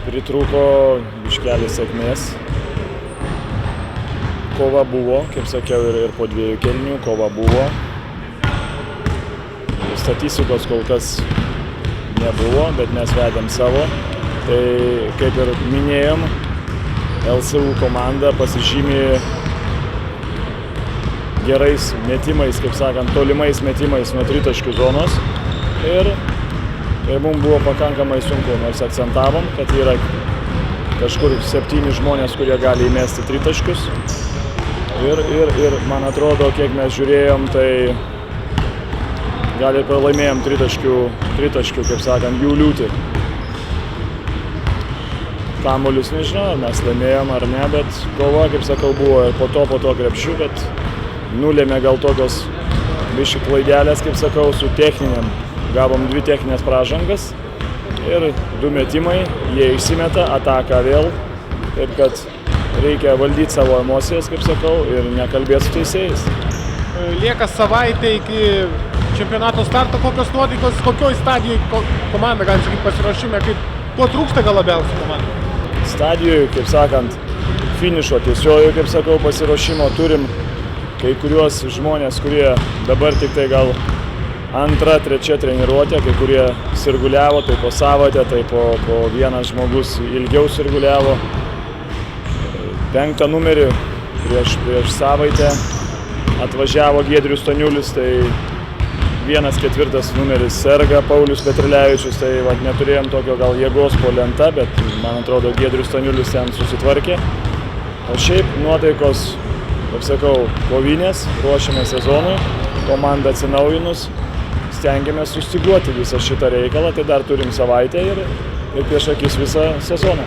Pritrūko biškelį sėkmės. Kova buvo, kaip sakiau, ir po 2 kėlinių kova buvo. Statistikos kol kas nebuvo, bet mes vedėm savo. Tai kaip ir minėjom, LSU komanda pasižymė gerais metimais, kaip sakant, tolimais metimais nuo tritaškių zonos. Ir mums buvo pakankamai sunku, nors akcentavom, kad yra kažkur 7 žmonės, kurie gali įmesti tritaškius. Ir man atrodo, kiek mes žiūrėjom, tai gal ir pralaimėjom tritaškių, kaip sakant, jų liūtį. Kamuolius nežinau, ar mes laimėjom ar ne, bet kova, kaip sakau, buvo ir po to krepšių, bet nulėmė gal tokios biški klaidelės, kaip sakau, su techniniam. Gavom 2 techninės pražangas ir 2 metimai, jie išsimeta, ataka vėl. Taip kad reikia valdyti savo emocijas, kaip sakau, ir nekalbėti su teisėjais. Lieka savaitė iki čempionato starto, kokios nuotaikos, kokioj stadijoj komanda, galim sakyti, pasiruošime, ko trūksta gal labiausiai komanda? Stadijoje, kaip sakant, finišo tiesiojo, kaip sakau, pasiruošimo turim kai kuriuos žmonės, kurie dabar tik tai gal 2, 3 treniruotė, kai kurie sirguliavo, tai po savaitę, tai po vienas žmogus ilgiau sirguliavo. 5 numerį prieš savaitę atvažiavo Giedrius Staniulis, tai 1/4 numeris serga Paulius Petrilevičius, tai neturėjom tokio gal jėgos po lenta, bet man atrodo Giedrius Staniulis ten susitvarkė. O šiaip nuotaikos, kaip sakau, kovinės, ruošiame sezonui, komanda atsinaujinus, stengiamės sustyguoti visą šitą reikalą, tai dar turim savaitę ir prieš akis visą sezoną.